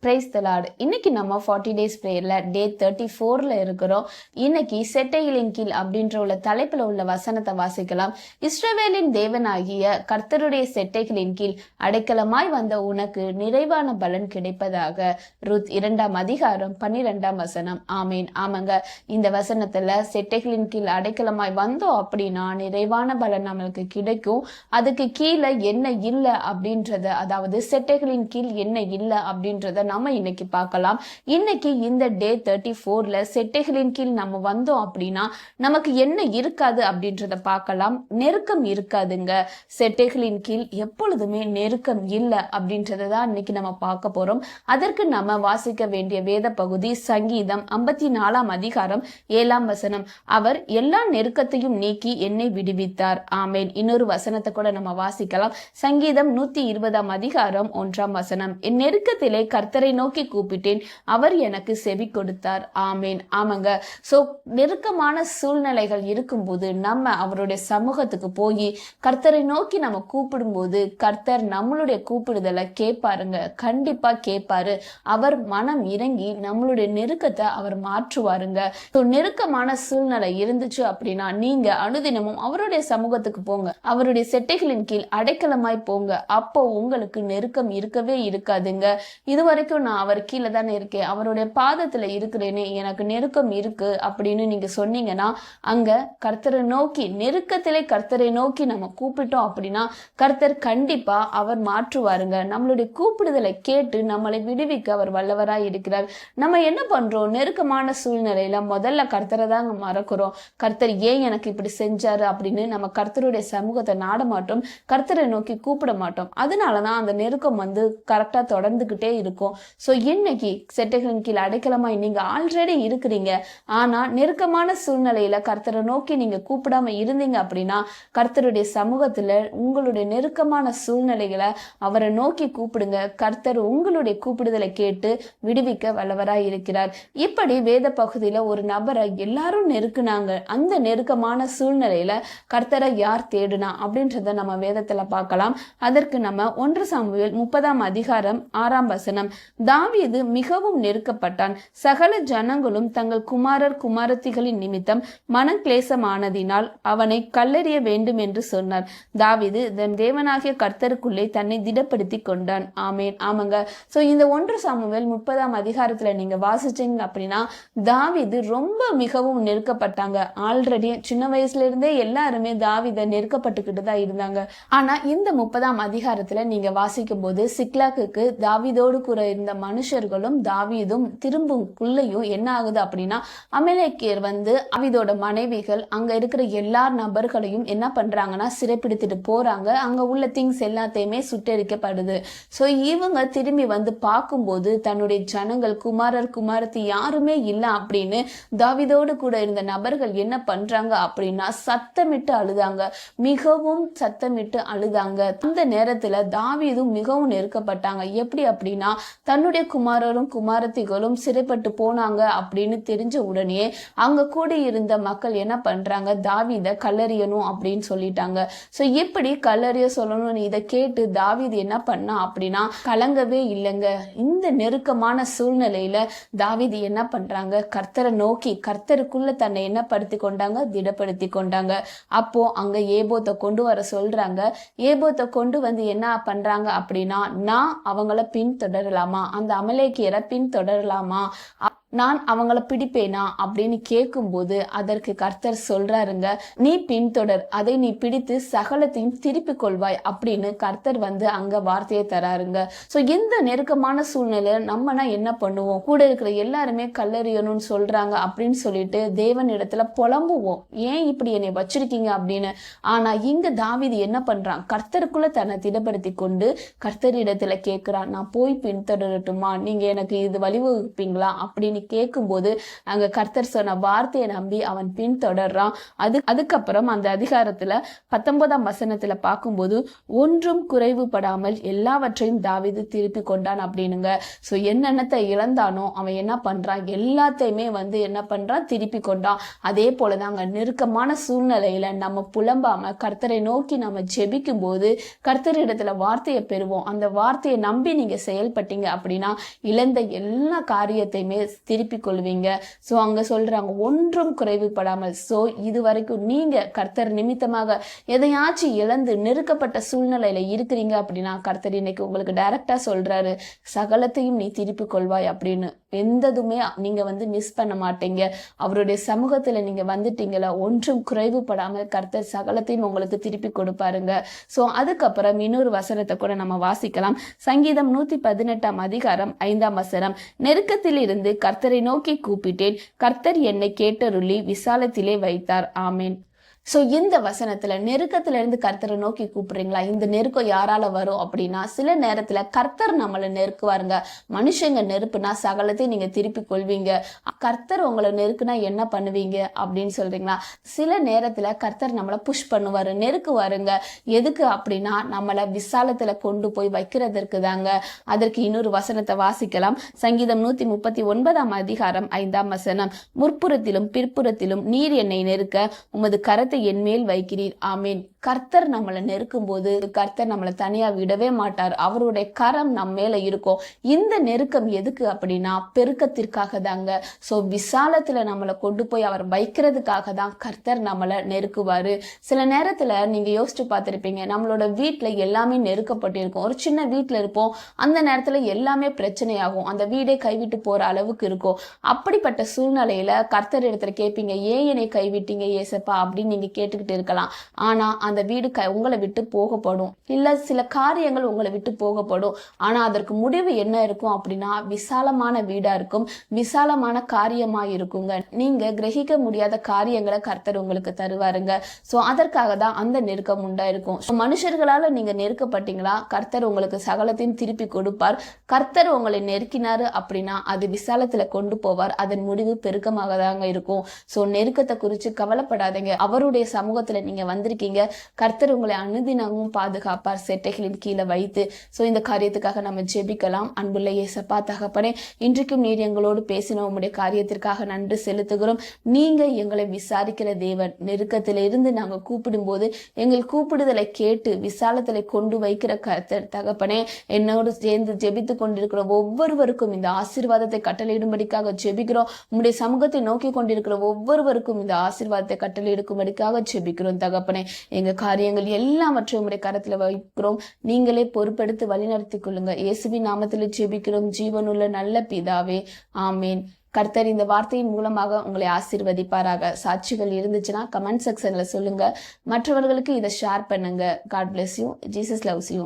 Praise the Lord. இன்னைக்கு நம்ம 40 days பிரேயர்ல டே 34ல இருக்கிறோம். இன்னைக்கு செட்டைகளின் கீழ் அப்படின்ற உள்ள தலைப்புல உள்ள வசனத்தை வாசிக்கலாம். இஸ்ரவேலின் தேவனாகிய கர்த்தருடைய செட்டைகளின் கீழ் அடைக்கலமாய் வந்த உனக்கு நிறைவான பலன் கிடைப்பதாக. ரூத் 2ஆம் அதிகாரம் 12ஆம் வசனம். ஆமேன். ஆமாங்க, இந்த வசனத்துல செட்டைகளின் கீழ் அடைக்கலமாய் வந்தோம் அப்படின்னா நிறைவான பலன் நம்மளுக்கு கிடைக்கும். அதுக்கு கீழே என்ன இல்லை அப்படின்றத, அதாவது செட்டைகளின் கீழ் என்ன இல்லை அப்படின்றத நம்ம இன்னைக்கு பார்க்கலாம். இன்னைக்கு இந்த டே 34ல செட்டைகளின் கீழ் நம்ம வந்தோம் அப்படின்னா நமக்கு என்ன இருக்காது அப்படின்றத பார்க்கலாம். நெருக்கம் இருக்காதுங்க. செட்டைகளின் கீழ் எப்பொழுதுமே நெருக்கம் இல்லை அப்படின்றத தான் இன்னைக்கு நம்ம பார்க்க போறோம். அதற்கு நம்ம வாசிக்க வேண்டிய வேத பகுதி சங்கீதம் 54ஆம் அதிகாரம் 7ஆம் வசனம். அவர் எல்லா நெருக்கத்தையும் நீக்கி என்னை விடுவித்தார். ஆமேன். இன்னொரு வசனத்தை கூட நம்ம வாசிக்கலாம். சங்கீதம் 120ஆம் அதிகாரம் 1ஆம் வசனம். என் நெருக்கத்திலே கர்த்தரை நோக்கி கூப்பிட்டேன், அவர் எனக்கு செவி கொடுத்தார். ஆமேன். ஆமாங்க. சோ நெருக்கமான சூழ்நிலைகள் இருக்கும்போது நம்ம அவருடைய சமூகத்துக்கு போய் கர்த்தரை நோக்கி நம்ம கூப்பிடும்போது கர்த்தர் நம்மளுடைய கூப்பிடுதலை கேட்பாருங்க. கண்டிப்பா கேட்பாரு. அவர் மனம் இறங்கி நம்மளுடைய நெருக்கத்தை அவர் மாற்றுவாருங்க. ஸோ நெருக்கமான சூழ்நிலை இருந்துச்சு அப்படின்னா நீங்க அனுதினமும் அவருடைய சமூகத்துக்கு போங்க. அவருடைய செட்டைகளின் கீழ் அடைக்கலமாய் போங்க. அப்போ உங்களுக்கு நெருக்கம் இருக்கவே இருக்காதுங்க. இதுவரைக்கும் நான் அவர் கீழே தானே இருக்கேன், அவருடைய பாதத்துல இருக்கிறேனே, எனக்கு நெருக்கம் இருக்கு அப்படின்னு நீங்க சொன்னீங்கன்னா அங்க கர்த்தரை நோக்கி, நெருக்கத்திலே கர்த்தரை நோக்கி நம்ம கூப்பிட்டோம் அப்படின்னா கர்த்தர் கண்டிப்பா அவர் மாற்றுவாருங்க. நம்மளுடைய கூப்பிடுதலை கேட்டு நம்மளை விடுவிக்க அவர் வல்லவராய் இருக்கிறார். நம்ம என்ன பண்றோம், நெருக்கமான சூழ்நிலையில முதல்ல கர்த்தரை தாங்க மறக்கிறோம். கர்த்தர் ஏன் எனக்கு இப்படி செஞ்சாரு அப்படின்னு நம்ம கர்த்தருடைய சமூகத்தை நாட மாட்டோம், கர்த்தரை நோக்கி கூப்பிட மாட்டோம். அதனாலதான் அந்த நெருக்கம் கரெக்டா தொடர்ந்துகிட்டே இருக்கும். சோ இன்னைக்கு செட்டைகளின் கீழ் அடைக்கலமாய் நீங்க ஆல்ரெடி இருக்கிறீங்க. ஆனா நெருக்கமான சூழ்நிலையில கர்த்தரை நோக்கி நீங்க கூப்பிடாம இருந்தீங்க அப்படின்னா கர்த்தருடைய சமூகத்துல உங்களுடைய நெருக்கமான சூழ்நிலைகளை அவரை நோக்கி கூப்பிடுங்க. கர்த்தர் உங்களுடைய கூப்பிடுதலை கேட்டு விடுவிக்க வல்லவராய் இருக்கிறார். இப்படி வேத பகுதியில ஒரு நபரை எல்லாரும் நெருக்குனாங்க. அந்த நெருக்கமான சூழ்நிலையில கர்த்தரை யார் தேடுனா அப்படின்றத நம்ம வேதத்துல பார்க்கலாம். அதற்கு நம்ம 1 சாமுவேல் 30ஆம் அதிகாரம் 6ஆம் வசனம். தாவீது மிகவும் நெருக்கப்பட்டான். சகல ஜனங்களும் தங்கள் குமாரர் குமாரத்திகளின் நிமித்தம் மனக்லேசமானதினால் அவனை கல்லெறிய வேண்டும் என்று சொன்னார். தாவீது தன் தேவனாகிய கர்த்தருக்குள்ளே தன்னை திடப்படுத்தி கொண்டான். ஆமேன். ஆமாங்க. சோ இந்த 1 சாமுவேல் 30ஆம் அதிகாரத்துல நீங்க வாசிச்சீங்க அப்படின்னா தாவீது ரொம்ப மிகவும் நெருக்கப்பட்டாங்க. ஆல்ரெடி சின்ன வயசுல இருந்தே எல்லாருமே தாவீதை நெருக்கப்பட்டுக்கிட்டு தான் இருந்தாங்க. ஆனா இந்த 30ஆம் அதிகாரத்துல நீங்க வாசிக்கும் போது சிக்லாக்குக்கு தாவீதோடு கூட இருந்த மனுஷர்களும் தாவீதும் திரும்புக்குள்ளேயும் என்ன ஆகுது அப்படின்னா அமலேக்கியர் தாவீதோட மனைவிகள் அங்க இருக்கிற எல்லா நபர்களையும் என்ன பண்றாங்கன்னா சிறைப்பிடித்துட்டு போறாங்க. அங்க உள்ள திங்ஸ் எல்லாத்தையுமே சுட்டெரிக்கப்படுது. சோ இவங்க திரும்பி பார்க்கும்போது தன்னுடைய ஜனங்கள் குமாரர் குமாரத்தி யாருமே இல்லை அப்படின்னு தாவீதோடு கூட இருந்த நபர்கள் என்ன பண்றாங்க அப்படின்னா சத்தமிட்டு அழுதாங்க. மிகவும் சத்தமிட்டு அழுதாங்க. அந்த நேரத்துல தாவீதும் மிகவும் நெருக்கப்பட்டாங்க. எப்படி அப்படின்னா தன்னுடைய குமாரரும் குமாரத்திகளும் சிறைப்பட்டு போனாங்க அப்படின்னு தெரிஞ்ச உடனே அங்க கூடி இருந்த மக்கள் என்ன பண்றாங்க, தாவீதை கல்லறியணும் அப்படின்னு சொல்லிட்டாங்க. சோ எப்படி கல்லறிய சொல்லணும்னு இதை கேட்டு தாவீது என்ன பண்ணா அப்படின்னா கலங்கவே இல்லைங்க. இந்த நெருக்கமான சூழ்நிலையில தாவீது என்ன பண்றாங்க, கர்த்தரை நோக்கி கர்த்தருக்குள்ள தன்னை என்ன படுத்தி கொண்டாங்க, திடப்படுத்தி கொண்டாங்க. அப்போ அங்க ஏபோத்தை கொண்டு வர சொல்றாங்க. ஏபோத்தை கொண்டு என்ன பண்றாங்க அப்படின்னா நான் அவங்கள பின்தொடரலாமா, அந்த அமலேக்கியரை பின்தொடரலாமா, நான் அவங்கள பிடிப்பேனா அப்படின்னு கேட்கும்போது அதற்கு கர்த்தர் சொல்றாருங்க, நீ பின்தொடர், அதை நீ பிடித்து சகலத்தையும் திருப்பி கொள்வாய் அப்படின்னு கர்த்தர் அங்க வார்த்தையை தராருங்க. சோ இந்த நெருக்கமான சூழ்நிலையில நம்மனா என்ன பண்ணுவோம், கூட இருக்கிற எல்லாருமே கல்லறியணும்னு சொல்றாங்க அப்படின்னு சொல்லிட்டு தேவன் இடத்துல புலம்புவோம், ஏன் இப்படி என்னை வச்சிருக்கீங்க அப்படின்னு. ஆனா இங்க தாவீது என்ன பண்றான், கர்த்தருக்குள்ள தன்னை திடப்படுத்தி கொண்டு கர்த்தர் இடத்துல கேட்கிறான், நான் போய் பின்தொடரட்டுமா, நீங்க எனக்கு இது வழிவகுப்பீங்களா அப்படின்னு கேட்கும்போது அங்க கர்த்தர் சொன்ன வார்த்தையை நம்பி அவன் பின்தொடர்றான். அதுக்கப்புறம் அந்த அதிகாரத்துல 19ஆம் வசனத்துல பார்க்கும்போது ஒன்றும் குறைவுபடாமல் எல்லாவற்றையும் தாவீது திருப்பி கொண்டான் அப்படின்னுங்க. ஸோ என்னென்னத்தை இழந்தானோ அவன் என்ன பண்றான், எல்லாத்தையுமே என்ன பண்றான், திருப்பி கொண்டான். அதே போலதாங்க நெருக்கமான சூழ்நிலையில நம்ம புலம்பாம கர்த்தரை நோக்கி நம்ம ஜெபிக்கும் போது கர்த்தரிடத்துல வார்த்தையை பெறுவோம். அந்த வார்த்தையை நம்பி நீங்க செயல்பட்டீங்க அப்படின்னா இழந்த எல்லா காரியத்தையுமே திருப்பி கொள்வீங்க. ஸோ அங்க சொல்றாங்க ஒன்றும் குறைவுபடாமல். ஸோ இது வரைக்கும் நீங்க கர்த்தர் நிமித்தமாக எதையாச்சும் இழந்து நெருக்கப்பட்ட சூழ்நிலையில இருக்கிறீங்க அப்படின்னா கர்த்தர் இன்னைக்கு உங்களுக்கு டைரக்டா சொல்றாரு, சகலத்தையும் நீ திருப்பி கொள்வாய் அப்படின்னு. எந்ததுமே நீங்க மிஸ் பண்ண மாட்டீங்க. அவருடைய சமூகத்துல நீங்க வந்துட்டீங்களா, ஒன்றும் குறைவுபடாமல் கர்த்தர் சகலத்தையும் உங்களுக்கு திருப்பி கொடுப்பாருங்க. சோ அதுக்கப்புறம் இன்னொரு வசனத்தை கூட நம்ம வாசிக்கலாம். சங்கீதம் 118ஆம் அதிகாரம் 5ஆம் வசனம், நெருக்கத்தில் இருந்து கர்த்தரை நோக்கி கூப்பிட்டேன், கர்த்தர் என்னை கேட்டருளி விசாலத்திலே வைத்தார். ஆமேன். ஸோ இந்த வசனத்துல நெருக்கத்துல இருந்து கர்த்தரை நோக்கி கூப்பிடுறீங்களா? இந்த நெருக்கம் யாரால வரும் அப்படின்னா சில நேரத்துல கர்த்தர் நம்மளை நெருக்குவாருங்க. மனுஷங்க நெருப்புனா சகலத்தையும் நீங்க திருப்பி கொள்வீங்க. கர்த்தர் உங்களை நெருக்குனா என்ன பண்ணுவீங்க அப்படின்னு சொல்றீங்களா? சில நேரத்துல கர்த்தர் நம்மளை புஷ் பண்ணுவாரு, நெருக்குவாருங்க. எதுக்கு அப்படின்னா நம்மளை விசாலத்துல கொண்டு போய் வைக்கிறதற்கு தாங்க. அதற்கு இன்னொரு வசனத்தை வாசிக்கலாம். சங்கீதம் 139ஆம் அதிகாரம் 5ஆம் வசனம், முற்புறத்திலும் பிற்புறத்திலும் நீர் என்னை நெருக்க உமது கரத்தை என் மேல் வைக்கிறீர். ஆமீன். கர்த்தர் நம்மளை நெருக்கும் போது கர்த்தர் நம்மளை தனியா விடவே மாட்டார். அவருடைய கரம் நம்ம மேல இருக்கும். இந்த நெருக்கம் எதுக்கு அப்படின்னா பெருக்கத்திற்காக தாங்க. சோ விசாலத்துல நம்மளை கொண்டு போய் அவர் வைக்கிறதுக்காக தான் கர்த்தர் நம்மளை நெருக்குவாரு. சில நேரத்துல நீங்க யோசிச்சு பார்த்திருப்பீங்க, நம்மளோட வீட்டுல எல்லாமே நெருக்கப்பட்டிருக்கும். ஒரு சின்ன வீட்டுல இருப்போம், அந்த நேரத்துல எல்லாமே பிரச்சனையாகும், அந்த வீடே கைவிட்டு போற அளவுக்கு இருக்கும். அப்படிப்பட்ட சூழ்நிலையில கர்த்தர் இடத்துல கேட்பீங்க, ஏன் என்னை கைவிட்டீங்க ஏசப்பா அப்படின்னு நீங்க கேட்டுக்கிட்டு இருக்கலாம். ஆனா அந்த வீடு உங்களை விட்டு போகப்படும், இல்ல சில காரியங்கள் உங்களை விட்டு போகப்படும். ஆனா அதற்கு முடிவு என்ன இருக்கும் அப்படின்னா விசாலமான வீடா இருக்கும், விசாலமான காரியமா இருக்குங்க. நீங்க கிரகிக்க முடியாத காரியங்களை கர்த்தர் உங்களுக்கு தருவாருங்க. சோ அதற்காக தான் அந்த நெருக்கம் உண்டாயிருக்கும். மனுஷர்களால நீங்க நெருக்கப்பட்டீங்களா, கர்த்தர் உங்களுக்கு சகலத்தையும் திருப்பி கொடுப்பார். கர்த்தர் உங்களை நெருக்கினாரு அப்படின்னா அது விசாலத்துல கொண்டு போவார். அதன் முடிவு பெருக்கமாக தாங்க இருக்கும். சோ நெருக்கத்தை குறிச்சு கவலைப்படாதீங்க. அவருடைய சமூகத்துல நீங்க வந்திருக்கீங்க, கர்த்தர் உங்களை அனுதினமும் பாதுகாப்பார், செட்டைகளின் கீழே வைத்து. சோ இந்த காரியத்துக்காக நம்ம ஜெபிக்கலாம். அன்புள்ள இயேசப்பா தகப்பனே, இன்றைக்கும் நீர் எங்களோடு பேசின உங்களுடைய காரியத்திற்காக நன்றி செலுத்துகிறோம். நீங்க எங்களை விசாரிக்கிற தேவன். நெருக்கத்தில இருந்து நாங்க கூப்பிடும் போது எங்கள் கூப்பிடுதலை கேட்டு விசாலத்தில கொண்டு வைக்கிற கர்த்தர் தகப்பனே, என்னோடு சேர்ந்து ஜெபித்து கொண்டிருக்கிற ஒவ்வொருவருக்கும் இந்த ஆசீர்வாதத்தை கட்டளையிடும்படிக்காக ஜெபிக்கிறோம். உங்களுடைய சமூகத்தை நோக்கி கொண்டிருக்கிற ஒவ்வொருவருக்கும் இந்த ஆசீர்வாதத்தை கட்டளையிடும்படிக்காக ஜெபிக்கிறோம் தகப்பனே. எங்க காரியங்கள் எல்லாவற்றையும் உங்களுடைய கரத்துல வைக்கிறோம். நீங்களே பொறுப்பெடுத்து வழிநடத்திக் கொள்ளுங்க. இயேசுவின் நாமத்தில் ஜெபிக்கிறோம் ஜீவனுள்ள நல்ல பிதாவே, ஆமேன். கர்த்தர் இந்த வார்த்தையின் மூலமாக உங்களை ஆசீர்வதிப்பாராக. சாட்சிகள் இருந்துச்சுன்னா கமெண்ட் செக்ஷன்ல சொல்லுங்க. மற்றவர்களுக்கு இதை ஷேர் பண்ணுங்க. God bless you. Jesus loves you.